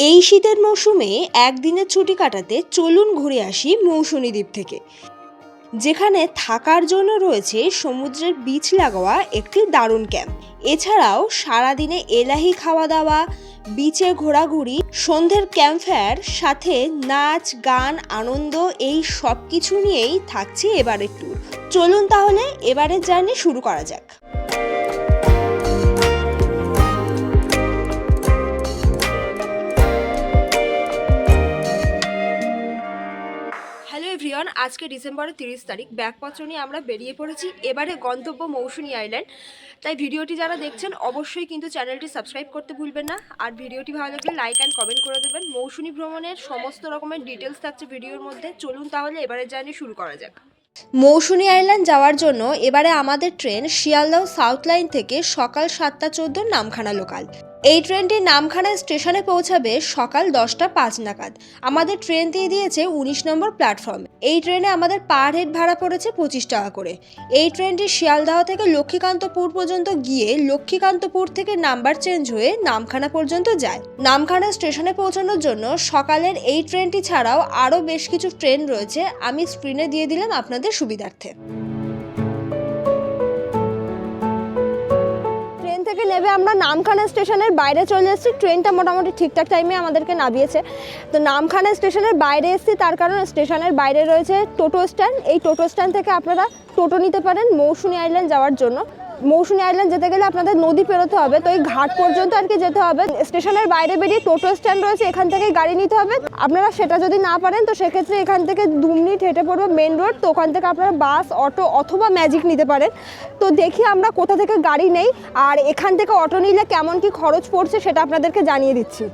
এই শীতের মৌসুমে একদিনের ছুটি কাটাতে চলুন ঘুরে আসি মৌসুনী দ্বীপ থেকে, যেখানে থাকার জন্য রয়েছে সমুদ্রের বিচ লাগোয়া একটি দারুণ ক্যাম্প। এছাড়াও সারাদিনে এলাহি খাওয়া দাওয়া, বিচে ঘোরাঘুরি, সন্ধ্যের ক্যাম্পফায়ার, সাথে নাচ গান আনন্দ, এই সব কিছু নিয়েই থাকছে এবারের ট্যুর। চলুন তাহলে এবারের জার্নি শুরু করা যাক। হ্যালো এভরিওয়ান, আজকে ডিসেম্বরের 30 তারিখ। ব্যাগপত্র নিয়ে আমরা বেরিয়ে পড়েছি এবারে গন্তব্য মৌসুনী আইল্যান্ড। তাই ভিডিওটি যারা দেখছেন অবশ্যই কিন্তু চ্যানেলটি সাবস্ক্রাইব করতে ভুলবেন না, আর ভিডিওটি ভালো লাগলে লাইক অ্যান্ড কমেন্ট করে দেবেন। মৌসুনী ভ্রমণের সমস্ত রকমের ডিটেলস থাকছে ভিডিওর মধ্যে। চলুন তাহলে এবারের জার্নি শুরু করা যাক। মৌসুনী আইল্যান্ড যাওয়ার জন্য এবারে আমাদের ট্রেন শিয়ালদহ সাউথ লাইন থেকে সকাল 7:14 নামখানা লোকাল। এই ট্রেনটি নামখানা স্টেশনে পৌঁছাবে সকাল 10:05 নাগাদ। আমাদের ট্রেন দিয়ে দিয়েছে 19 নম্বর প্ল্যাটফর্মে। এই ট্রেনে আমাদের পার হেড ভাড়া পড়েছে 25 টাকা করে। এই ট্রেনটি শিয়ালদহ থেকে লক্ষ্মীকান্তপুর পর্যন্ত গিয়ে লক্ষ্মীকান্তপুর থেকে নাম্বার চেঞ্জ হয়ে নামখানা পর্যন্ত যায়। নামখানা স্টেশনে পৌঁছানোর জন্য সকালের এই ট্রেনটি ছাড়াও আরও বেশ কিছু ট্রেন রয়েছে, আমি স্ক্রিনে দিয়ে দিলাম আপনাদের সুবিধার্থে। থেকে নেবে আমরা নামখানা স্টেশনের বাইরে চলে এসেছি। ট্রেনটা মোটামুটি ঠিকঠাক টাইমে আমাদেরকে নামিয়েছে। তো নামখানা স্টেশনের বাইরে এসেছি, তার কারণ স্টেশনের বাইরে রয়েছে টোটো স্ট্যান্ড। এই টোটো স্ট্যান্ড থেকে আপনারা টোটো নিতে পারেন মৌসুনী আইল্যান্ড যাওয়ার জন্য। মৌসুনী আইল্যান্ড যেতে গেলে আপনাদের নদী পেরোতে হবে, তো এই ঘাট পর্যন্ত আর কি যেতে হবে। স্টেশনের বাইরে বেরিয়ে টোটো স্ট্যান্ড রয়েছে, এখান থেকে গাড়ি নিতে হবে। আপনারা সেটা যদি না পারেন তো সেক্ষেত্রে এখান থেকে 2 মিনিট হেঁটে পড়বে মেন রোড, তো ওখান থেকে আপনারা বাস, অটো অথবা ম্যাজিক নিতে পারেন। তো দেখি আমরা কোথা থেকে গাড়ি নেই, আর এখান থেকে অটো নিলে কেমন কি খরচ পড়ছে সেটা আপনাদেরকে জানিয়ে দিচ্ছি।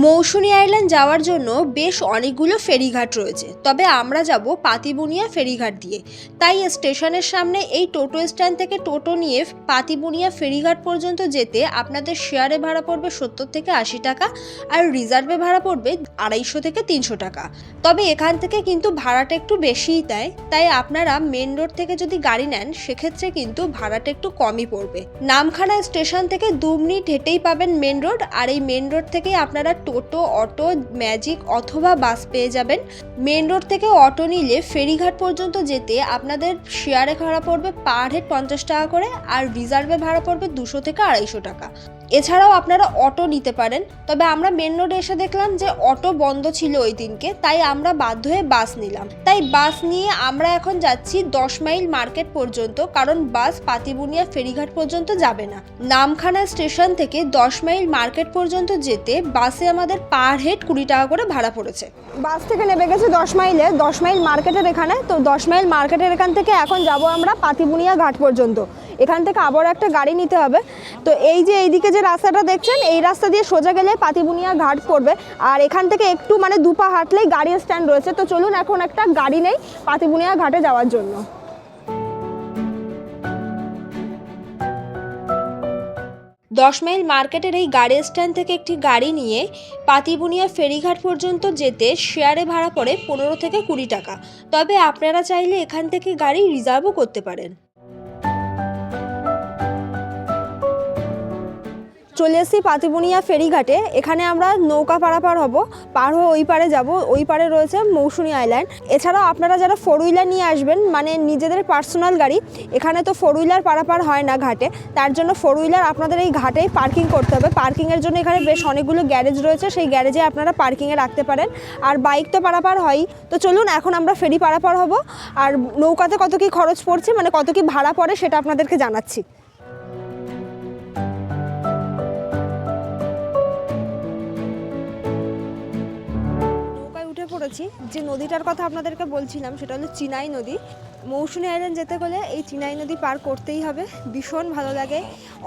মৌসুনী আইল্যান্ড যাওয়ার জন্য বেশ অনেকগুলো ফেরিঘাট রয়েছে, তবে আমরা যাব পাতিবুনিয়া ফেরিঘাট দিয়ে। তাই স্টেশনের সামনে এই টোটো স্ট্যান্ড থেকে টোটো নিয়ে পাতিবুনিয়া ফেরিঘাট পর্যন্ত যেতে আপনাদের শেয়ারে ভাড়া পড়বে 70 থেকে 80 টাকা, আর রিজার্ভে ভাড়া পড়বে 250 থেকে 300 টাকা। তবে এখান থেকে কিন্তু ভাড়াটা একটু বেশিই দেয়, তাই আপনারা মেন রোড থেকে যদি গাড়ি নেন সেক্ষেত্রে কিন্তু ভাড়াটা একটু কমই পড়বে। নামখানা স্টেশন থেকে 2 মিনিট হেঁটেই পাবেন মেন রোড, আর এই মেন রোড থেকেই আপনারা টোটো, অটো, ম্যাজিক অথবা বাস পেয়ে যাবেন। মেন রোড থেকে অটো নিলে ফেরিঘাট পর্যন্ত যেতে আপনাদের শেয়ারে ভাড়া পড়বে পার হেড 50 টাকা করে, আর রিজার্ভে ভাড়া পড়বে 200 থেকে 250 টাকা। এছাড়াও আপনারা অটো নিতে পারেন, তবে আমরা মেন রোডে এসে দেখলাম যে অটো বন্ধ ছিল ওই দিনকে, তাই আমরা বাধ্য হয়ে বাস নিলাম। তাই বাস নিয়ে আমরা এখন যাচ্ছি 10 মাইল মার্কেট পর্যন্ত, কারণ বাস পাতিবুনিয়া ফেরিঘাট পর্যন্ত যাবে না। নামখানা স্টেশন থেকে 10 মাইল মার্কেট পর্যন্ত যেতে বাসে আমাদের পার হেড 20 টাকা করে ভাড়া পড়েছে। বাস থেকে নেমে গেছে 10 মাইলে, 10 মাইল মার্কেটের এখানে। তো 10 মাইল মার্কেটের এখান থেকে এখন যাব আমরা পাতিবুনিয়া ঘাট পর্যন্ত। এখান থেকে আবার একটা গাড়ি নিতে হবে। তো এই যে এইদিকে যে রাস্তাটা দেখছেন, এই রাস্তা দিয়ে সোজা গেলে পাতিবুনিয়া ঘাট পড়বে, আর এখান থেকে একটু 2 পা হাঁটলেই গাড়ির স্ট্যান্ড রয়েছে। তো চলুন এখন একটা গাড়ি নেই পাতিবুনিয়া ঘাটে যাওয়ার জন্য। 10 মাইল মার্কেটের এই গাড়ি স্ট্যান্ড থেকে একটি গাড়ি নিয়ে পাতিবুনিয়া ফেরিঘাট পর্যন্ত যেতে শেয়ারে ভাড়া পড়ে 15 থেকে 20 টাকা। তবে আপনারা চাইলে এখান থেকে গাড়ি রিজার্ভও করতে পারেন। চলে এসেছি পাতিবুনিয়া ফেরিঘাটে। এখানে আমরা নৌকা পারাপার হব, পার হয়ে ওই পারে যাব। ওই পারে রয়েছে মৌসুনী আইল্যান্ড। এছাড়াও আপনারা যারা 4 হুইলার নিয়ে আসবেন, মানে নিজেদের পার্সোনাল গাড়ি, এখানে তো 4 হুইলার পারাপার হয় না ঘাটে, তার জন্য 4 হুইলার আপনাদের এই ঘাটেই পার্কিং করতে হবে। পার্কিংয়ের জন্য এখানে বেশ অনেকগুলো গ্যারেজ রয়েছে, সেই গ্যারেজে আপনারা পার্কিংয়ে রাখতে পারেন। আর বাইক তো পারাপার হয়ই। তো চলুন এখন আমরা ফেরি পারাপার হব, আর নৌকাতে কত কি খরচ পড়ছে, মানে কত কি ভাড়া পড়ে সেটা আপনাদেরকে জানাচ্ছি। পড়েছি যে নদীটার কথা আপনাদেরকে বলছিলাম, সেটা হলো চিনাই নদী। মৌসুনী আইল্যান্ড যেতে গেলে এই চিনাই নদী পার করতেই হবে। ভীষণ ভালো লাগে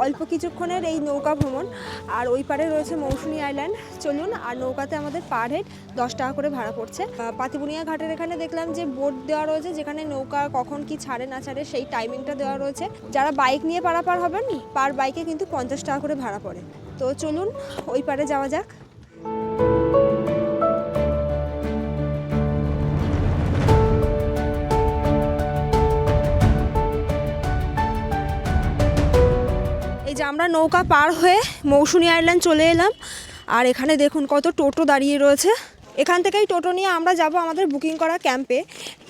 অল্প কিছুক্ষণের এই নৌকা ভ্রমণ। আর ওই পারে রয়েছে মৌসুনী আইল্যান্ড। চলুন, আর নৌকাতে আমাদের পার হেড 10 টাকা করে ভাড়া পড়ছে। পাতিবুনিয়া ঘাটের এখানে দেখলাম যে বোট দেওয়া রয়েছে, যেখানে নৌকা কখন কি ছাড়ে না ছাড়ে সেই টাইমিংটা দেওয়া রয়েছে। যারা বাইক নিয়ে পারাপার হবেন, পার বাইকে কিন্তু 50 টাকা করে ভাড়া পড়ে। তো চলুন ওই পারে যাওয়া যাক। এই যে আমরা নৌকা পার হয়ে মৌসুনী আইল্যান্ড চলে এলাম, আর এখানে দেখুন কত টোটো দাঁড়িয়ে রয়েছে। এখান থেকেই টোটো নিয়ে আমরা যাব আমাদের বুকিং করা ক্যাম্পে।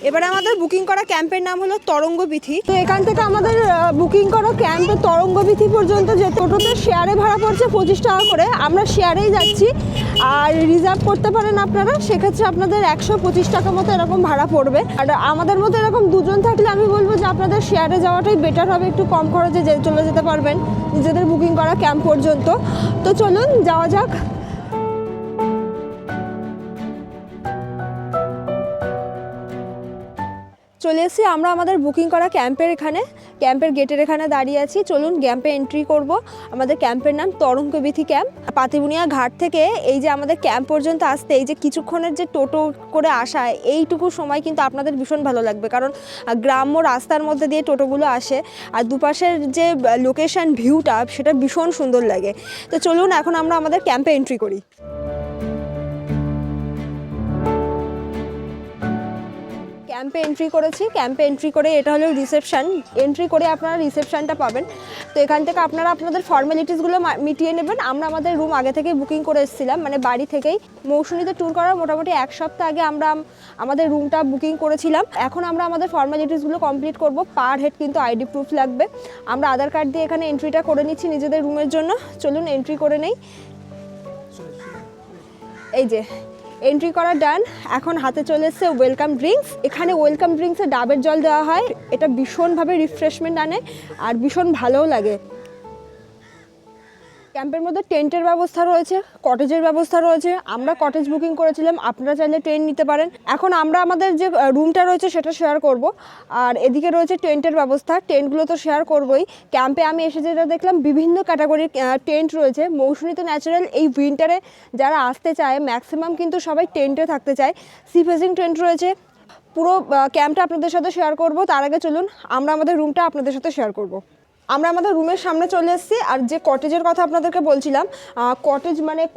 এবারে আমাদের বুকিং করা ক্যাম্পের নাম হলো তরঙ্গবীথি। তো এখান থেকে আমাদের বুকিং করা ক্যাম্পে তরঙ্গবীথি পর্যন্ত যে টোটোতে শেয়ারে ভাড়া পড়ছে 25 টাকা করে, আমরা শেয়ারেই যাচ্ছি। আর রিজার্ভ করতে পারেন আপনারা, সেক্ষেত্রে আপনাদের 125 টাকা মতো এরকম ভাড়া পড়বে। আর আমাদের মতো এরকম দুজন থাকলে আমি বলবো যে আপনাদের শেয়ারে যাওয়াটাই বেটার হবে, একটু কম খরচে চলে যেতে পারবেন নিজেদের বুকিং করা ক্যাম্প পর্যন্ত। তো চলুন যাওয়া যাক। চলে এসেছি আমরা আমাদের বুকিং করা ক্যাম্পের এখানে, ক্যাম্পের গেটের এখানে দাঁড়িয়ে আছি। চলুন ক্যাম্পে এন্ট্রি করব। আমাদের ক্যাম্পের নাম তরঙ্গবীথি ক্যাম্প। পাতিবুনিয়া ঘাট থেকে এই যে আমাদের ক্যাম্প পর্যন্ত আসতে এই যে কিছুক্ষণের যে টোটো করে আসা, এইটুকু সময় কিন্তু আপনাদের ভীষণ ভালো লাগবে, কারণ গ্রাম্য রাস্তার মধ্যে দিয়ে টোটোগুলো আসে আর দুপাশের যে লোকেশন ভিউটা সেটা ভীষণ সুন্দর লাগে। তো চলুন এখন আমরা আমাদের ক্যাম্পে এন্ট্রি করি। ক্যাম্পে এন্ট্রি করেছি। ক্যাম্পে এন্ট্রি করে এটা হলো রিসেপশন। এন্ট্রি করে আপনারা রিসেপশনটা পাবেন। তো এখান থেকে আপনারা আপনাদের ফর্মালিটিসগুলো মিটিয়ে নেবেন। আমরা আমাদের রুম আগে থেকেই বুকিং করে এসেছিলাম, মানে বাড়ি থেকেই। মৌসুমীতে ট্যুর করার মোটামুটি 1 সপ্তাহ আগে আমরা আমাদের রুমটা বুকিং করেছিলাম। এখন আমরা আমাদের ফর্মালিটিসগুলো কমপ্লিট করব। পার হেড কিন্তু আইডি প্রুফ লাগবে। আমরা আধার কার্ড দিয়ে এখানে এন্ট্রিটা করে নিচ্ছি নিজেদের রুমের জন্য। চলুন এন্ট্রি করে নেই। এই যে এন্ট্রি করা ডান। এখন হাতে চলে এসছে ওয়েলকাম ড্রিঙ্কস। এখানে ওয়েলকাম ড্রিঙ্কসে ডাবের জল দেওয়া হয়। এটা ভীষণভাবে রিফ্রেশমেন্ট আনে আর ভীষণ ভালোও লাগে। ক্যাম্পের মধ্যে টেন্টের ব্যবস্থা রয়েছে, কটেজের ব্যবস্থা রয়েছে। আমরা কটেজ বুকিং করেছিলাম, আপনারা চাইলে টেন্ট নিতে পারেন। এখন আমরা আমাদের যে রুমটা রয়েছে সেটা শেয়ার করব। আর এদিকে রয়েছে টেন্টের ব্যবস্থা। টেন্টগুলো তো শেয়ার করবই। ক্যাম্পে আমি এসে যেটা দেখলাম বিভিন্ন ক্যাটাগরির টেন্ট রয়েছে। মৌসুমী তো ন্যাচারাল, এই উইন্টারে যারা আসতে চায় ম্যাক্সিমাম কিন্তু সবাই টেন্টে থাকতে চায়। সি ফেসিং টেন্ট রয়েছে। পুরো ক্যাম্পটা আপনাদের সাথে শেয়ার করব। তার আগে চলুন আমরা আমাদের রুমটা আপনাদের সাথে শেয়ার করব। আমরা আমাদের রুমের সামনে চলে এসেছি। আর যে কটেজের কথা আপনাদেরকে বলছিলাম,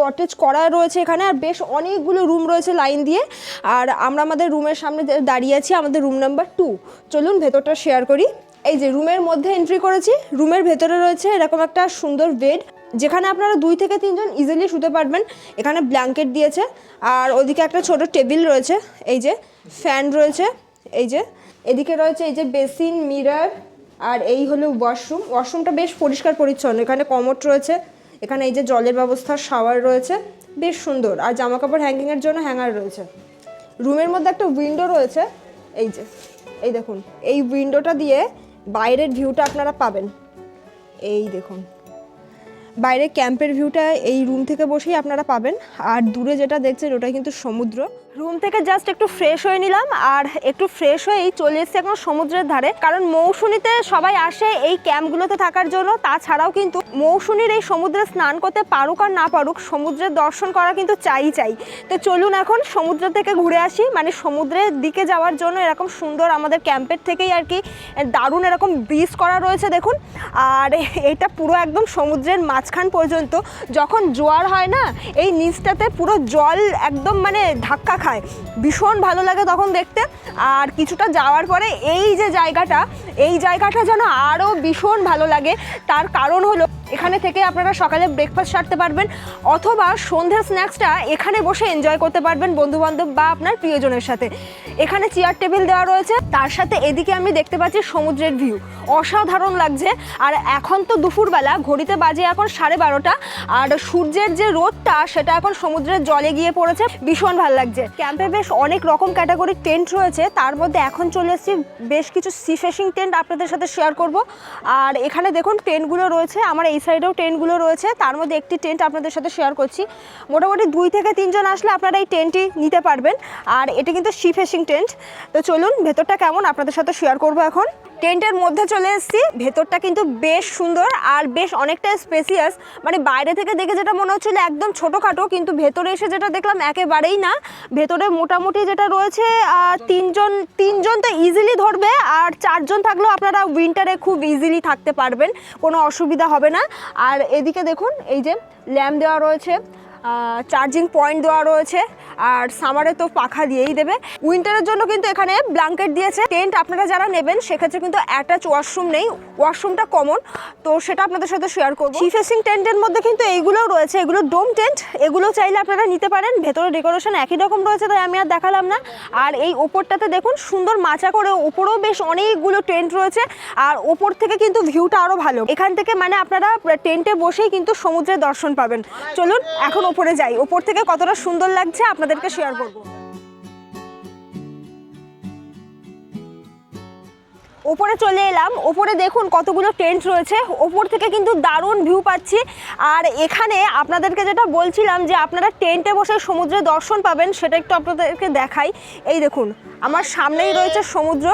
কটেজ করা রয়েছে এখানে, আর বেশ অনেকগুলো রুম রয়েছে লাইন দিয়ে। আর আমরা আমাদের রুমের সামনে দাঁড়িয়ে আছি, আমাদের রুম নাম্বার 2। চলুন ভেতরটা শেয়ার করি। এই যে রুমের মধ্যে এন্ট্রি করেছি। রুমের ভেতরে রয়েছে এরকম একটা সুন্দর বেড, যেখানে আপনারা 2 থেকে 3 জন ইজিলি শুতে পারবেন। এখানে ব্ল্যাঙ্কেট দিয়েছে। আর ওদিকে একটা ছোট টেবিল রয়েছে। এই যে ফ্যান রয়েছে। এই যে এদিকে রয়েছে এই যে বেসিন, মিরর। আর এই হলো ওয়াশরুম। ওয়াশরুমটা বেশ পরিষ্কার পরিচ্ছন্ন। এখানে কমোড রয়েছে। এখানে এই যে জলের ব্যবস্থা, শাওয়ার রয়েছে, বেশ সুন্দর। আর জামা কাপড় হ্যাঙ্গিংয়ের জন্য হ্যাঙ্গার রয়েছে। রুমের মধ্যে একটা উইন্ডো রয়েছে। এই যে এই দেখুন, এই উইন্ডোটা দিয়ে বাইরের ভিউটা আপনারা পাবেন। এই দেখুন বাইরে ক্যাম্পের ভিউটা এই রুম থেকে বসেই আপনারা পাবেন। আর দূরে যেটা দেখছেন ওটা কিন্তু সমুদ্র। রুম থেকে জাস্ট একটু ফ্রেশ হয়ে নিলাম, আর একটু ফ্রেশ হয়েই চলে এসেছি এখন সমুদ্রের ধারে। কারণ মৌসুমীতে সবাই আসে এই ক্যাম্পগুলোতে থাকার জন্য। তাছাড়াও কিন্তু মৌসুমীর এই সমুদ্রে স্নান করতে পারুক আর না পারুক, সমুদ্রের দর্শন করা কিন্তু চাই। তো চলুন এখন সমুদ্র থেকে ঘুরে আসি। মানে সমুদ্রের দিকে যাওয়ার জন্য এরকম সুন্দর আমাদের ক্যাম্পের থেকেই আর কি দারুণ এরকম ব্রিজ করা রয়েছে দেখুন। আর এটা পুরো একদম সমুদ্রের মাঝখান পর্যন্ত। যখন জোয়ার হয় না, এই নিচটাতে পুরো জল একদম মানে ধাক্কা খায়, ভীষণ ভালো লাগে তখন দেখতে। আর কিছুটা যাওয়ার পরে এই যে জায়গাটা যেন আরও ভীষণ ভালো লাগে। তার কারণ হলো এখানে থেকে আপনারা সকালে ব্রেকফাস্ট সারতে পারবেন, অথবা সন্ধ্যের স্ন্যাক্সটা এখানে বসে এনজয় করতে পারবেন বন্ধুবান্ধব বা আপনার প্রিয়জনের সাথে। এখানে চেয়ার টেবিল দেওয়া রয়েছে। তার সাথে এদিকে আমি দেখতে পাচ্ছি সমুদ্রের ভিউ, অসাধারণ লাগছে। আর এখন তো দুপুরবেলা, ঘড়িতে বাজে এখন 12:30, আর সূর্যের যে রোদটা সেটা এখন সমুদ্রের জলে গিয়ে পড়েছে, ভীষণ ভালো লাগছে। ক্যাম্পে বেশ অনেক রকম ক্যাটাগরির টেন্ট রয়েছে। তার মধ্যে এখন চলে এসেছি বেশ কিছু সি ফেসিং টেন্ট আপনাদের সাথে শেয়ার করব। আর এখানে দেখুন টেন্টগুলো রয়েছে, আমার এই সাইডেও টেন্টগুলো রয়েছে। তার মধ্যে একটি টেন্ট আপনাদের সাথে শেয়ার করছি। মোটামুটি 2 থেকে 3 জন আসলে আপনারা এই টেন্টটি নিতে পারবেন। আর এটা কিন্তু সি ফেসিং টেন্ট। তো চলুন ভেতরটা কেমন আপনাদের সাথে শেয়ার করব এখন। টেন্টের মধ্যে চলে এসেছি। ভেতরটা কিন্তু বেশ সুন্দর আর বেশ অনেকটা স্পেসিয়াস। মানে বাইরে থেকে দেখে যেটা মনে হচ্ছিল একদম ছোটোখাটো, কিন্তু ভেতরে এসে যেটা দেখলাম একেবারেই না। ভেতরে মোটামুটি যেটা রয়েছে 3 জন তো ইজিলি ধরবে। আর 4 জন থাকলেও আপনারা উইন্টারে খুব ইজিলি থাকতে পারবেন, কোনো অসুবিধা হবে না। আর এদিকে দেখুন এই যে ল্যাম্প দেওয়া রয়েছে, চার্জিং পয়েন্ট দেওয়া রয়েছে। আর সামারে তো পাখা দিয়েই দেবে। উইন্টারের জন্য কিন্তু এখানে ব্ল্যাঙ্কেট দিয়েছে। টেন্ট আপনারা যারা নেবেন সেক্ষেত্রে কিন্তু অ্যাটাচ ওয়াশরুম নেই, ওয়াশরুমটা কমন, তো সেটা আপনাদের সাথে শেয়ার করবো। সি ফেসিং টেন্টের মধ্যে কিন্তু এইগুলোও রয়েছে, এগুলো ডোম টেন্ট, এগুলো চাইলে আপনারা নিতে পারেন। ভেতরে ডেকোরেশন একই রকম রয়েছে, তাই আমি আর দেখালাম না। আর এই ওপরটাতে দেখুন সুন্দর মাচা করে, ওপরেও বেশ অনেকগুলো টেন্ট রয়েছে, আর ওপর থেকে কিন্তু ভিউটা আরও ভালো। এখান থেকে মানে আপনারা টেন্টে বসেই কিন্তু সমুদ্রের দর্শন পাবেন। চলুন এখন ওপরে যাই, ওপর থেকে কতটা সুন্দর লাগছে আপনাদেরকে শেয়ার করবো। ওপরে চলে এলাম, ওপরে দেখুন কতগুলো টেন্ট রয়েছে, ওপর থেকে কিন্তু দারুণ ভিউ পাচ্ছি। আর এখানে আপনাদেরকে যেটা বলছিলাম যে আপনারা টেন্টে বসে সমুদ্রে দর্শন পাবেন, সেটা একটু আপনাদেরকে দেখাই। এই দেখুন আমার সামনেই রয়েছে সমুদ্র,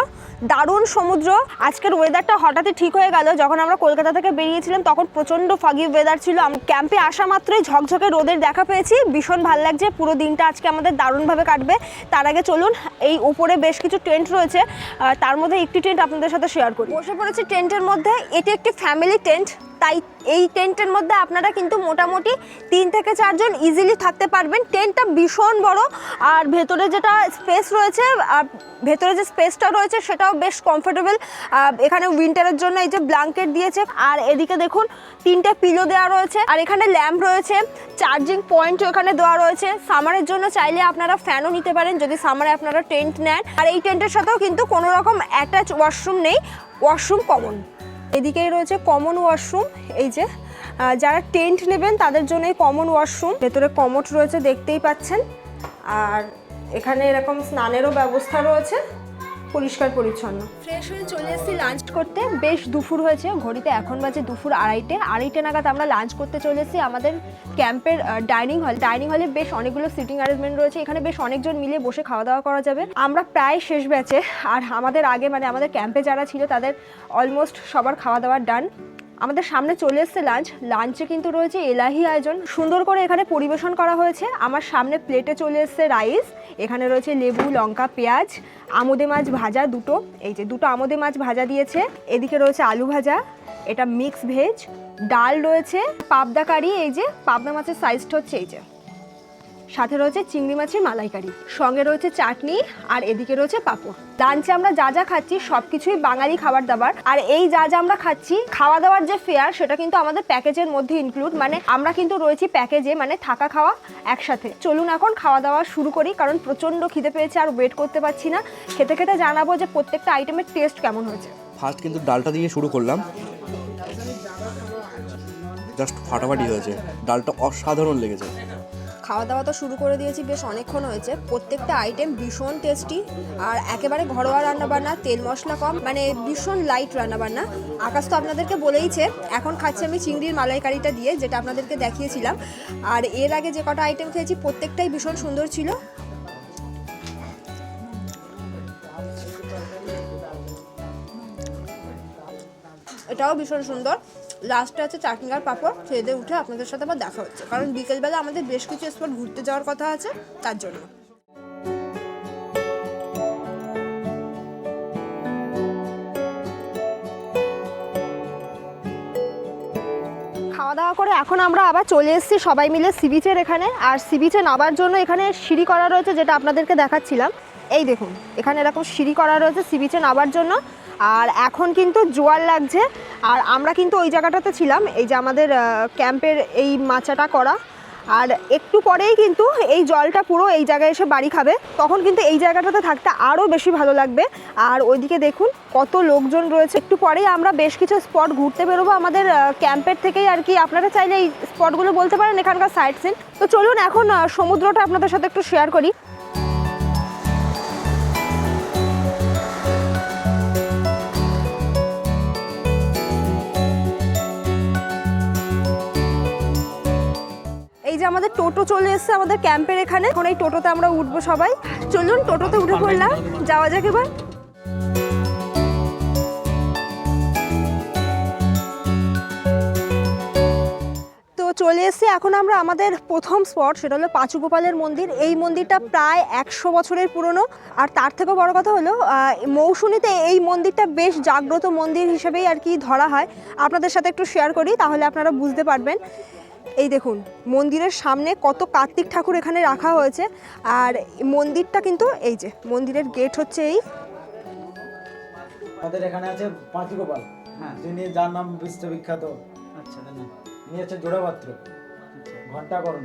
দারুণ সমুদ্র। আজকের ওয়েদারটা হঠাৎই ঠিক হয়ে গেল। যখন আমরা কলকাতা থেকে বেরিয়েছিলাম তখন প্রচণ্ড ফাগি ওয়েদার ছিল। ক্যাম্পে আসা মাত্রই ঝকঝকে রোদের দেখা পেয়েছি, ভীষণ ভালো লাগছে। পুরো দিনটা আজকে আমাদের দারুণভাবে কাটবে। তার আগে চলুন, এই উপরে বেশ কিছু টেন্ট রয়েছে, তার মধ্যে একটি টেন্ট আপনাদের সাথে শেয়ার করি। বসে পড়েছি টেন্টের মধ্যে, এটি একটি ফ্যামিলি টেন্ট, তাই এই টেন্টের মধ্যে আপনারা কিন্তু মোটামুটি 3 থেকে 4 জন ইজিলি থাকতে পারবেন। টেন্টটা ভীষণ বড়, আর ভেতরে যেটা স্পেস রয়েছে, ভেতরে যে স্পেসটা রয়েছে সেটাও বেশ কমফোর্টেবল। এখানে উইন্টারের জন্য এই যে ব্ল্যাঙ্কেট দিয়েছে, আর এদিকে দেখুন 3টে পিলো দেওয়া রয়েছে, আর এখানে ল্যাম্প রয়েছে, চার্জিং পয়েন্টও এখানে দেওয়া রয়েছে। সামারের জন্য চাইলে আপনারা ফ্যানও নিতে পারেন যদি সামারে আপনারা টেন্ট নেন। আর এই টেন্টের সাথেও কিন্তু কোনো রকম অ্যাটাচ ওয়াশরুম নেই, ওয়াশরুম কমন। এদিকেই রয়েছে কমন ওয়াশরুম, এই যে যারা টেন্ট নেবেন তাদের জন্য এই কমন ওয়াশরুম। ভেতরে কমোড রয়েছে দেখতেই পাচ্ছেন, আর এখানে এরকম স্নানেরও ব্যবস্থা রয়েছে, পরিষ্কার পরিচ্ছন্ন। ফ্রেশ হয়ে চলে এসেছি লাঞ্চ করতে। বেশ দুপুর হয়েছে, ঘড়িতে এখন বাজে দুপুর 2:30 নাগাদ আমরা লাঞ্চ করতে চলে এসেছি আমাদের ক্যাম্পের ডাইনিং হল। ডাইনিং হলে বেশ অনেকগুলো সিটিং অ্যারেঞ্জমেন্ট রয়েছে, এখানে বেশ অনেকজন মিলে বসে খাওয়া দাওয়া করা যাবে। আমরা প্রায় শেষ ব্যাচে, আর আমাদের আগে মানে আমাদের ক্যাম্পে যারা ছিল তাদের অলমোস্ট সবার খাওয়া দাওয়া ডান। আমাদের সামনে চলে এসছে লাঞ্চ। লাঞ্চে কিন্তু রয়েছে এলাহি আয়োজন, সুন্দর করে এখানে পরিবেশন করা হয়েছে। আমার সামনে প্লেটে চলে এসছে রাইস, এখানে রয়েছে লেবু, লঙ্কা, পেঁয়াজ, আমোদে মাছ ভাজা দুটো, এই যে দুটো আমোদে মাছ ভাজা দিয়েছে। এদিকে রয়েছে আলু ভাজা, এটা মিক্স ভেজ, ডাল রয়েছে, পাবদা কারি, এই যে পাবদা মাছের সাইজটা হচ্ছে এই যে, সাথে রয়েছে চিংড়ি মাছের মালাইকারি, সঙ্গে রয়েছে চাটনি, আর এদিকে রয়েছে পাঁপড়। লাঞ্চে আমরা যা যা খাচ্ছি সব কিছুই বাঙালি খাবার দাবার। আর এই যা যা আমরা খাচ্ছি, খাওয়া দাওয়ার যে ফেয়ার সেটা কিন্তু আমাদের প্যাকেজের মধ্যে ইনক্লুড, মানে আমরা কিন্তু রয়েছি প্যাকেজে, মানে থাকা খাওয়া একসাথে। চলুন এখন খাওয়া দাওয়া শুরু করি, কারণ প্রচণ্ড খিদে পেয়েছে, আর ওয়েট করতে পারছি না। খেতে খেতে জানাবো যে প্রত্যেকটা আইটেমের টেস্ট কেমন হয়েছে। ফার্স্ট কিন্তু ডালটা দিয়ে শুরু করলাম, জাস্ট ফাটাফাটি হয়েছে, ডালটা অসাধারণ লেগেছে। খাওয়া দাওয়া তো শুরু করে দিয়েছি, বেশ অনেকক্ষণ হয়েছে। প্রত্যেকটা আইটেম ভীষণ টেস্টি, আর একেবারে ঘরোয়া রান্নাবান্না, তেল মশলা কম, মানে ভীষণ লাইট রান্নাবান্না। আকাশ তো আপনাদেরকে বলেইছে। এখন খাচ্ছি আমি চিংড়ির মালাইকারিটা দিয়ে, যেটা আপনাদেরকে দেখিয়েছিলাম। আর এর আগে যে কটা আইটেম খেয়েছি প্রত্যেকটাই ভীষণ সুন্দর ছিল। এটাও ভীষণ সুন্দর। লাস্টে আছে চাটনি আর পাঁপড়। খেয়ে উঠে আপনাদের সাথে আবার দেখা হচ্ছে, কারণ বিকেলবেলা আমাদের বেশ কিছু স্পট ঘুরতে যাওয়ার কথা আছে, তার জন্য। খাওয়া দাওয়া করে এখন আমরা আবার চলে এসেছি সবাই মিলে সি বিচের এখানে। আর সি বিচে নামার জন্য এখানে সিঁড়ি করা রয়েছে, যেটা আপনাদেরকে দেখাচ্ছিলাম। এই দেখুন এখানে এরকম সিঁড়ি করা রয়েছে সি বিচে নামার জন্য। আর এখন কিন্তু জোয়ার লাগছে, আর আমরা কিন্তু ওই জায়গাটাতে ছিলাম, এই যে আমাদের ক্যাম্পের এই মাচাটা করা। আর একটু পরেই কিন্তু এই জলটা পুরো এই জায়গায় এসে বাড়ি খাবে, তখন কিন্তু এই জায়গাটাতে থাকতে আরও বেশি ভালো লাগবে। আর ওইদিকে দেখুন কত লোকজন রয়েছে। একটু পরেই আমরা বেশ কিছু স্পট ঘুরতে বেরোবো আমাদের ক্যাম্পের থেকেই আর কি। আপনারা চাইলে এই স্পটগুলো বলতে পারেন এখানকার সাইট সিন। তো চলুন এখন সমুদ্রটা আপনাদের সাথে একটু শেয়ার করি। এই যে আমাদের টোটো চলে এসেছে আমাদের ক্যাম্পের এখানে। এখন এই টোটোতে আমরা উঠবো সবাই। চলুন টোটোতে উঠে পড়লাম, যাওয়া যাক এবার। তো চলে এসেছি এখন আমরা আমাদের প্রথম স্পট, সেটা হলো পাঁচু গোপালের মন্দির। এই মন্দিরটা প্রায় 100 বছরের পুরনো। আর তার থেকেও বড় কথা হলো মৌসুমীতে এই মন্দিরটা বেশ জাগ্রত মন্দির হিসেবেই আর কি ধরা হয়। আপনাদের সাথে একটু শেয়ার করি, তাহলে আপনারা বুঝতে পারবেন। এই দেখুন মন্দিরের সামনে কত কার্তিক ঠাকুর এখানে রাখা হয়েছে। আর মন্দিরটা কিন্তু এই যে মন্দিরের গেট হচ্ছে এই। আমাদের এখানে আছে পাঁচগোপাল, যিনি যার নাম বিশ্ববিখ্যাত। আচ্ছা ইনি হচ্ছে জোড়াপাত্র, ঘণ্টাকর্ণ,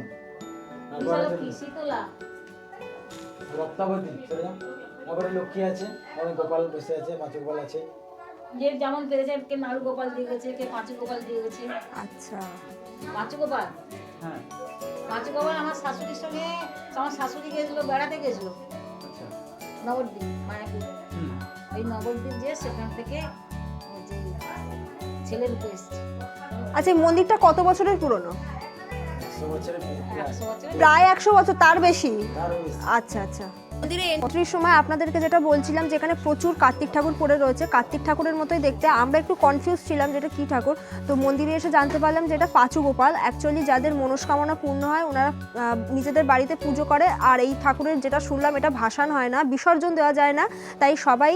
রক্তাবতী, তারপরে লক্ষ্মী আছে, তারপরে গোপাল বসে আছে, পাঁচগোপাল আছে। যে যেমন পেরেছে, কে নাড়ু গোপাল দিয়ে গেছে, কে পাঁচু গোপাল দিয়ে গেছে। আচ্ছা পাঁচু গোপাল, হ্যাঁ পাঁচু গোপাল আমার শাশুড়ির সঙ্গে, আমার শাশুড়ি গেছিল বেড়াতে গেছিল আচ্ছা নবদ্বীপ মায়াপুর। ওই নবদ্বীপ যে সেখান থেকে ওই যে ছেলে রূপে এসছে। আচ্ছা এই মন্দিরটা কত বছরের পুরনো? 100 বছরের পুরো, 100 বছর। প্রায় 100 বছর, তার বেশি। তারও বেশি। আচ্ছা আচ্ছা। মন্দিরে এন্ট্রির সময় আপনাদেরকে যেটা বলছিলাম যে এখানে প্রচুর কার্তিক ঠাকুর পড়ে রয়েছে, কার্তিক ঠাকুরের মতোই দেখতে। আমরা একটু কনফিউজ ছিলাম যেটা কী ঠাকুর, তো মন্দিরে এসে জানতে পারলাম যে এটা পাঁচু গোপাল। অ্যাকচুয়ালি যাদের মনস্কামনা পূর্ণ হয় ওনারা নিজেদের বাড়িতে পুজো করে। আর এই ঠাকুরের যেটা শুনলাম এটা ভাসান হয় না, বিসর্জন দেওয়া যায় না, তাই সবাই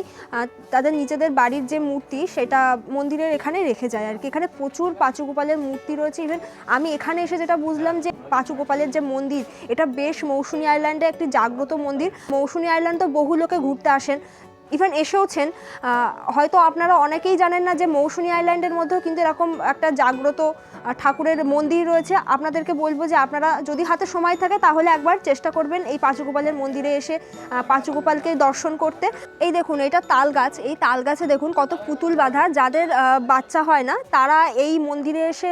তাদের নিজেদের বাড়ির যে মূর্তি সেটা মন্দিরের এখানে রেখে যায় আর কি। এখানে প্রচুর পাঁচু গোপালের মূর্তি রয়েছে। ইভেন আমি এখানে এসে যেটা বুঝলাম যে পাঁচু গোপালের যে মন্দির এটা বেশ মৌসুনী আইল্যান্ডে একটি জাগ্রত মন্দির। মৌসুনী আইল্যান্ড তো বহু লোকে ঘুরতে আসেন, ইভেন এসেওছেন। হয়তো আপনারা অনেকেই জানেন না যে মৌসুনী আইল্যান্ডের মধ্যেও কিন্তু এরকম একটা জাগ্রত ঠাকুরের মন্দির রয়েছে। আপনাদেরকে বলবো যে আপনারা যদি হাতে সময় থাকে তাহলে একবার চেষ্টা করবেন এই পাঁচু গোপালের মন্দিরে এসে পাঁচু গোপালকে দর্শন করতে। এই দেখুন এটা তাল গাছ, এই তাল গাছে দেখুন কত পুতুল বাঁধা। যাদের বাচ্চা হয় না তারা এই মন্দিরে এসে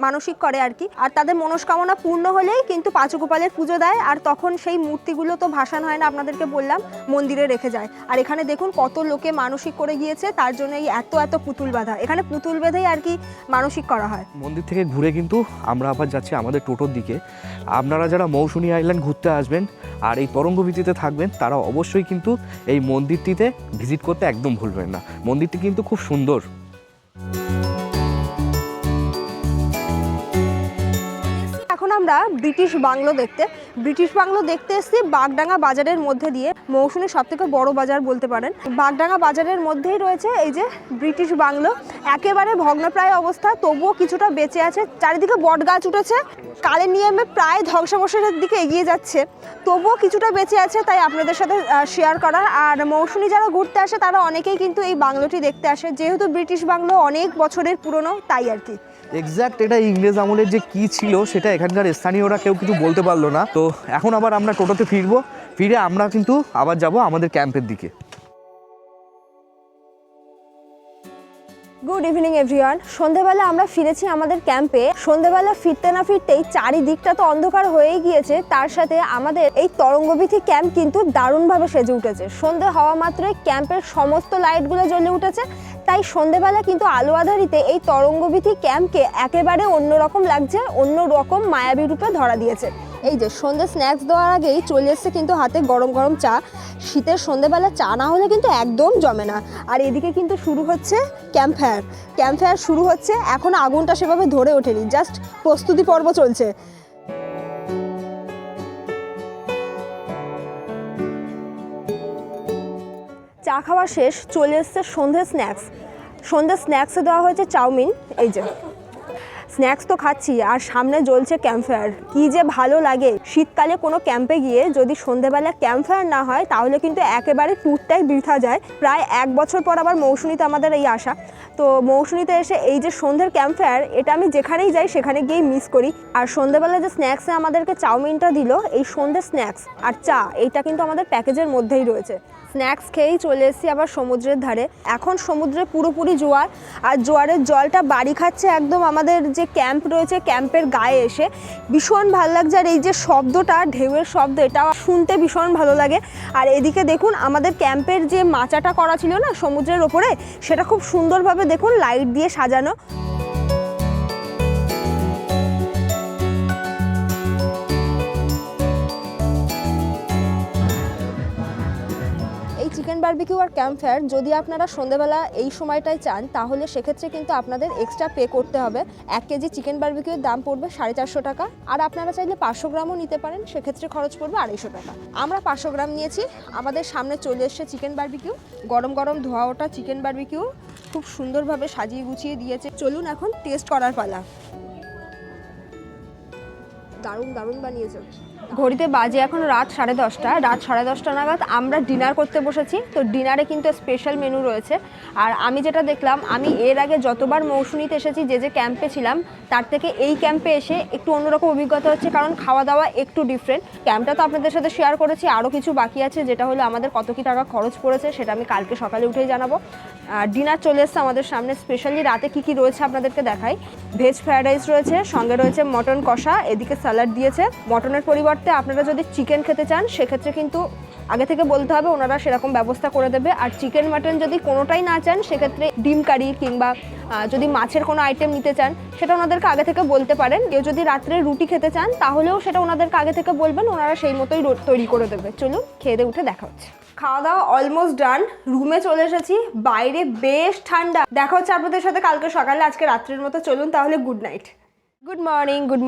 মানসিক করে আর কি, আর তাদের মনস্কামনা পূর্ণ হলেই কিন্তু পাঁচু গোপালের পুজো দেয়। আর তখন সেই মূর্তিগুলো তো ভাসান হয় না, আপনাদেরকে বললাম, মন্দিরে রেখে যায়। আর এখানে দেখুন কত লোকে মানসিক করে গিয়েছে, তার জন্য এই এত পুতুল বাঁধা। এখানে পুতুল বেঁধেই আর কি মানসিক করা হয়। মন্দির থেকে ঘুরে কিন্তু আমরা আবার যাচ্ছি আমাদের টোটোর দিকে। আপনারা যারা মৌসুনী আইল্যান্ড ঘুরতে আসবেন আর এই তরঙ্গবীথিতে থাকবেন তারা অবশ্যই কিন্তু এই মন্দিরটিতে ভিজিট করতে একদম ভুলবেন না। মন্দিরটি কিন্তু খুব সুন্দর। এখন আমরা ব্রিটিশ বাংলো দেখতে এসেছি বাগডাঙ্গা বাজারের মধ্যে দিয়ে। মৌসুমীর সবথেকে বড় বাজার বলতে পারেন। বাগডাঙ্গা বাজারের মধ্যেই রয়েছে এই যে ব্রিটিশ বাংলো, একেবারে ভগ্নপ্রায় অবস্থা, তবুও কিছুটা বেঁচে আছে। চারিদিকে বট গাছ উঠেছে, কালের নিয়মে প্রায় ধ্বংসাবশেষের দিকে এগিয়ে যাচ্ছে, তবুও কিছুটা বেঁচে আছে, তাই আপনাদের সাথে শেয়ার করা। আর মৌসুমী যারা ঘুরতে আসে তারা অনেকেই কিন্তু এই বাংলোটি দেখতে আসে, যেহেতু ব্রিটিশ বাংলো অনেক বছরের পুরনো, তাই আর কি। এক্স্যাক্ট এটা ইংরেজ আমলের যে কী ছিল সেটা এখানকার স্থানীয়রা কেউ কিছু বলতে পারলো না। তো এখন আবার আমরা টোটোতে ফিরে আমরা কিন্তু আবার যাব আমাদের ক্যাম্পের দিকে। Good evening everyone. সন্ধেবেলা আমরা ফিরেছি আমাদের ক্যাম্পে। সন্ধেবেলা ফিরতে না ফিরতেই চারিদিকটা তো অন্ধকার হয়েই গিয়েছে, তার সাথে আমাদের এই তরঙ্গবীথি ক্যাম্প কিন্তু দারুণভাবে সেজে উঠেছে। সন্ধে হওয়া মাত্রই ক্যাম্পের সমস্ত লাইটগুলো জ্বলে উঠেছে, তাই সন্ধেবেলা কিন্তু আলো আধারিতে এই তরঙ্গবীথি ক্যাম্পকে একেবারে অন্যরকম লাগছে, অন্যরকম মায়াবী রূপে ধরা দিয়েছে। এই যে সন্ধে স্ন্যাক্স দেওয়ার আগেই চলে এসছে কিন্তু হাতে গরম গরম চা। শীতের সন্ধেবেলা চা না হলে কিন্তু একদম জমে না। আর এদিকে কিন্তু শুরু হচ্ছে ক্যাম্প ফায়ার শুরু হচ্ছে। এখন আগুনটা সেভাবে ধরে ওঠেনি, জাস্ট প্রস্তুতি পর্ব চলছে। চা খাওয়া শেষ, চলে এসছে সন্ধে স্ন্যাক্সে দেওয়া হয়েছে চাউমিন। এই যে স্ন্যাক্স তো খাচ্ছি আর সামনে জ্বলছে ক্যাম্প ফায়ার। কী যে ভালো লাগে শীতকালে কোনো ক্যাম্পে গিয়ে যদি সন্ধেবেলা ক্যাম্প ফায়ার না হয় তাহলে কিন্তু একেবারে ট্যুরটাই বৃথা যায়। প্রায় 1 বছর পর আবার মৌসুমীতে আমাদের এই আসা, তো মৌসুমীতে এসে এই যে সন্ধ্যের ক্যাম্প ফায়ার, এটা আমি যেখানেই যাই সেখানে গিয়েই মিস করি। আর সন্ধ্যেবেলা যে স্ন্যাক্সে আমাদেরকে চাউমিনটা দিল, এই সন্ধ্যে স্ন্যাক্স আর চা, এইটা কিন্তু আমাদের প্যাকেজের মধ্যেই রয়েছে। স্ন্যাক্স খেয়েই চলে এসেছি আবার সমুদ্রের ধারে। এখন সমুদ্রে পুরোপুরি জোয়ার, আর জোয়ারের জলটা বাড়ি খাচ্ছে একদম আমাদের যে ক্যাম্প রয়েছে ক্যাম্পের গায়ে এসে। ভীষণ ভালো লাগছে, আর এই যে শব্দটা, ঢেউয়ের শব্দ, এটা শুনতে ভীষণ ভালো লাগে। আর এদিকে দেখুন আমাদের ক্যাম্পের যে মাচাটা করা ছিল না সমুদ্রের ওপরে, সেটা খুব সুন্দরভাবে দেখুন লাইট দিয়ে সাজানো। চিকেন বারবিকিউ আর ক্যাম্প ফায়ার যদি আপনারা সন্ধ্যেবেলা এই সময়টায় চান তাহলে সেক্ষেত্রে কিন্তু আপনাদের এক্সট্রা পে করতে হবে। 1 কেজি চিকেন বারবিকিউর দাম পড়বে 450 টাকা, আর আপনারা চাইলে 500 গ্রামও নিতে পারেন, সেক্ষেত্রে খরচ পড়বে 250 টাকা। আমরা 500 গ্রাম নিয়েছি। আমাদের সামনে চলে এসছে চিকেন বারবিকিউ, গরম গরম ধোয়া ওঠা চিকেন বারবিকিউ খুব সুন্দরভাবে সাজিয়ে গুছিয়ে দিয়েছে। চলুন এখন টেস্ট করার পালা। দারুণ দারুণ বানিয়েছো। ঘড়িতে বাজে এখন রাত 10:30। রাত 10:30 নাগাদ আমরা ডিনার করতে বসেছি। তো ডিনারে কিন্তু স্পেশাল মেনু রয়েছে। আর আমি যেটা দেখলাম, আমি এর আগে যতবার মৌসুমীতে এসেছি, যে ক্যাম্পে ছিলাম, তার থেকে এই ক্যাম্পে এসে একটু অন্যরকম অভিজ্ঞতা হচ্ছে, কারণ খাওয়া দাওয়া একটু ডিফারেন্ট। ক্যাম্পটা তো আপনাদের সাথে শেয়ার করেছি, আরও কিছু বাকি আছে, যেটা হলো আমাদের কত কী টাকা খরচ পড়েছে সেটা আমি কালকে সকালে উঠেই জানাবো। ডিনার চলে এসছে আমাদের সামনে। স্পেশালি রাতে কী কী রয়েছে আপনাদেরকে দেখাই। ভেজ ফ্রায়েড রাইস রয়েছে, সঙ্গে রয়েছে মটন কষা, এদিকে স্যালাড দিয়েছে। মটনের পরিবর্তে আপনারা যদি চিকেন খেতে চান সেক্ষেত্রে কিন্তু আগে থেকে বলতে হবে, ওনারা সেরকম ব্যবস্থা করে দেবে। আর চিকেন মাটন যদি কোনোটাই না চান সেক্ষেত্রে ডিম কারি কিংবা যদি মাছের কোনো আইটেম নিতে চান সেটা ওনাদেরকে আগে থেকে বলতে পারেন। কেউ যদি রাত্রে রুটি খেতে চান তাহলেও সেটা ওনাদেরকে আগে থেকে বলবেন, ওনারা সেই মতোই তৈরি করে দেবে। চলুন খেয়ে দিয়ে উঠে দেখা হচ্ছে। খাওয়া দাওয়া অলমোস্ট ডান, রুমে চলে এসেছি। বাইরে বেশ ঠান্ডা। দেখা হচ্ছে আপনাদের সাথে কালকে সকালে, আজকে রাত্রের মতো। চলুন তাহলে, good night. Good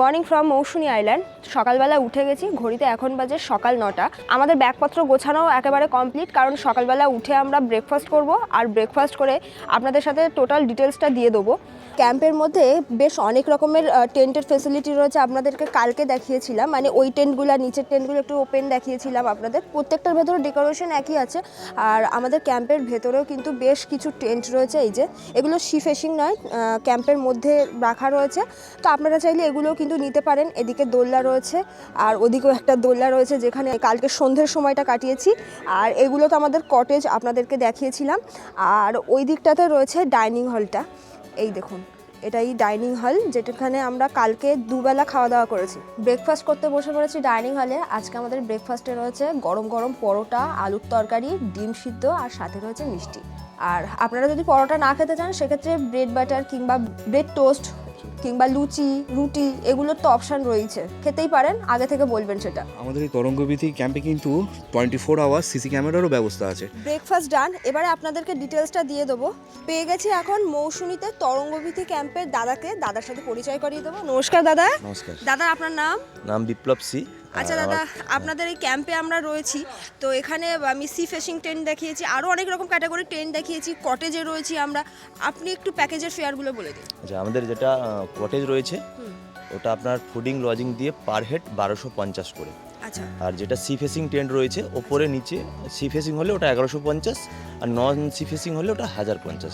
morning from Mousumi island. সকালবেলা উঠে গেছি, ঘড়িতে এখন বাজে সকাল 9টা। আমাদের ব্যাগপত্র গোছানো একেবারে কমপ্লিট, কারণ সকালবেলা উঠে আমরা ব্রেকফাস্ট করব, আর ব্রেকফাস্ট করে আপনাদের সাথে টোটাল ডিটেলসটা দিয়ে দেবো। ক্যাম্পের মধ্যে বেশ অনেক রকমের টেন্টের ফেসিলিটি রয়েছে, আপনাদেরকে কালকে দেখিয়েছিলাম। মানে ওই টেন্টগুলো, নিচের টেন্টগুলো একটু ওপেন দেখিয়েছিলাম আপনাদের। প্রত্যেকটার ভেতরে ডেকোরেশন একই আছে। আর আমাদের ক্যাম্পের ভেতরেও কিন্তু বেশ কিছু টেন্ট রয়েছে। এই যে এগুলো সি ফেসিং নয়, ক্যাম্পের মধ্যে রাখা রয়েছে। তো আপনারা চাইলে এগুলোও কিন্তু নিতে পারেন। এদিকে দোলনা রয়েছে, আর ওদিকেও একটা দোলনা রয়েছে, যেখানে কালকে সন্ধ্যের সময়টা কাটিয়েছি। আর এগুলো তো আমাদের কটেজ, আপনাদেরকে দেখিয়েছিলাম। আর ওই দিকটাতে রয়েছে ডাইনিং হলটা। এই দেখুন, এটাই ডাইনিং হল, যেটাখানে আমরা কালকে দুবেলা খাওয়া দাওয়া করেছি। ব্রেকফাস্ট করতে বসে পড়েছি ডাইনিং হলে। আজকে আমাদের ব্রেকফাস্টে রয়েছে গরম গরম পরোটা, আলুর তরকারি, ডিম সিদ্ধ, আর সাথে রয়েছে মিষ্টি। আর আপনারা যদি পরোটা না খেতে চান সেক্ষেত্রে ব্রেড বাটার কিংবা ব্রেড টোস্ট কিংবা লুচি, রুটি, এগুলোর তো অপশান রয়েছে, খেতেই পারেন, আগে থেকে বলবেন সেটা। আমাদের এই তরঙ্গবীথি ক্যাম্পে কিন্তু 24 আওয়ার সিসি ক্যামেরারও ব্যবস্থা আছে। ব্রেকফাস্ট ডান, এবারে আপনাদেরকে ডিটেলসটা দিয়ে দেবো। পেয়ে গেছি এখন মৌসুমীতে তরঙ্গবীথি ক্যাম্পের দাদাকে। দাদার সাথে পরিচয় করিয়ে দেবো। নমস্কার দাদা। নমস্কার। দাদা আপনার নাম? বিপ্লব সি। আচ্ছা দাদা, আপনাদের এই ক্যাম্পে আমরা রয়েছি, তো এখানে আমি সি ফেসিং টেন্ট দেখিয়েছি, আরও অনেক রকম ক্যাটাগরি টেন্ট দেখিয়েছি, কটেজে রয়েছি আমরা। আপনি একটু প্যাকেজের ফেয়ারগুলো বলে দিন। আচ্ছা, আমাদের যেটা কটেজ রয়েছে ওটা আপনার ফুডিং লজিং দিয়ে পার হেড 1250 করে। আচ্ছা। আর যেটা সি ফেসিং টেন্ট রয়েছে ওপরে নিচে, সি ফেসিং হলে ওটা 1150, আর নন সি ফেসিং হলে ওটা 1050।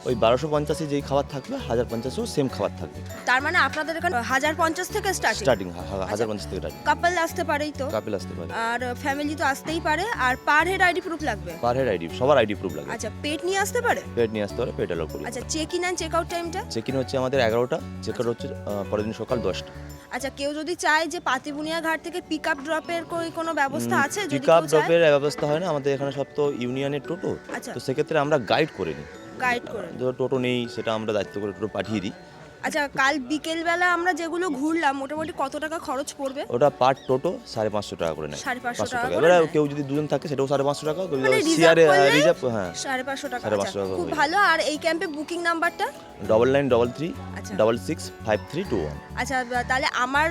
ওই 1250-এ যেই খাবার থাকবে 1050-এও সেম খাবার থাকবে। তার মানে আপনাদের এখানে 1050 থেকে স্টার্টিং 1050 থেকে স্টার্টিং। কাপল আসতে পারেই তো? কাপল আসতে পারে, আর ফ্যামিলি তো আসতেই পারে। আর পার হেড আইডি প্রুফ লাগবে? পার হেড আইডি, সবার আইডি প্রুফ লাগবে। আচ্ছা, পেট নিয়ে আসতে পারে? পেট নিয়ে আসতে পারে, পেট অ্যালাউ করি। আচ্ছা, check in and check out টাইমটা? চেক ইন হচ্ছে আমাদের 11টা, চেক আউট হচ্ছে পরের দিন সকাল 10টা। আচ্ছা, কেউ যদি চায় যে পাতিবুনিয়া ঘাট থেকে পিক আপ ড্রপের কোনো ব্যবস্থা আছে? যদি পিক আপ ড্রপের ব্যবস্থা হয় না আমাদের এখানে, সব তো ইউনিয়নের টোটো। আচ্ছা। তো সেক্ষেত্রে আমরা গাইড করে নিই। গাইড করে? ধরো টোটো নেই, সেটা আমরা দায়িত্ব করে টোটো পাঠিয়ে দিই। আচ্ছা, কাল বিকেলবেলা আমরা যেগুলো ঘুরলাম মোটামুটি কত টাকা খরচ পড়বে? ওটা পার টোটো 550 টাকা করে নেয়। 550 টাকা এবারে কেউ যদি দুজন থাকে সেটাও 550 টাকা। সিআরে রিজার্ভ, হ্যাঁ, 550 টাকা। 550 টাকা। খুব ভালো। আর এই ক্যাম্পে বুকিং নাম্বারটা? 9933 আচ্ছা। 665321। আচ্ছা, তাহলে আমার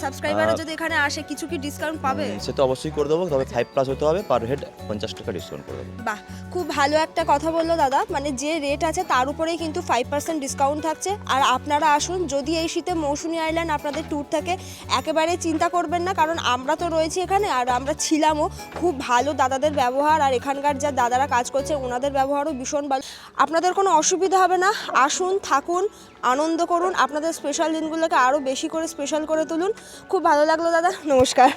সাবস্ক্রাইবাররা যদি এখানে আসে কিছু কি ডিসকাউন্ট পাবে? সে তো অবশ্যই করে দেবো, তবে 5+ হতে হবে, পার হেড 50 টাকা ডিসকাউন্ট করে দেবো। বাহ, খুব ভালো একটা কথা বললো দাদা। মানে যে রেট আছে তার উপরেই কিন্তু 5% ডিসকাউন্ট থাকছে। আর আপনারা আসুন, যদি এই শীতে মৌসুমী আইল্যান্ড আপনাদের ট্যুর থাকে একেবারে চিন্তা করবেন না, কারণ আমরা তো রয়েছি এখানে, আর আমরা ছিলামও। খুব ভালো দাদাদের ব্যবহার, আর এখানকার যা দাদারা কাজ করছে ওনাদের ব্যবহারও ভীষণ ভালো। আপনাদের কোনো অসুবিধা হবে না। আসুন, থাকুন, আনন্দ করুন, আপনাদের স্পেশাল দিনগুলোকে আরও বেশি করে স্পেশাল করে তুলুন। খুব ভালো লাগলো দাদা, নমস্কার।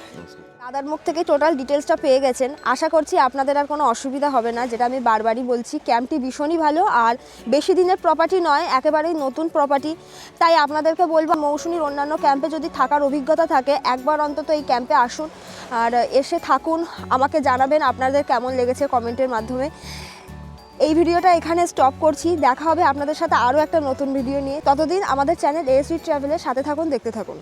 দাদার মুখ থেকে টোটাল ডিটেলসটা পেয়ে গেছেন। আশা করছি আপনাদের আর কোনো অসুবিধা হবে না, যেটা আমি বারবারই বলছি। ক্যাম্পটি ভীষণই ভালো, আর বেশি দিনের প্রপার্টি নয়, একেবারেই নতুন প্রপার্টি। তাই আপনাদেরকে বলবো, মৌসুমীর অন্যান্য ক্যাম্পে যদি থাকার অভিজ্ঞতা থাকে একবার অন্তত এই ক্যাম্পে আসুন, আর এসে থাকুন। আমাকে জানাবেন আপনাদের কেমন লেগেছে কমেন্টের মাধ্যমে। এই ভিডিওটা এখানে স্টপ করছি। দেখা হবে আপনাদের সাথে আরও একটা নতুন ভিডিও নিয়ে। ততদিন আমাদের চ্যানেল ASV ট্রাভেলের সাথে থাকুন, দেখতে থাকুন।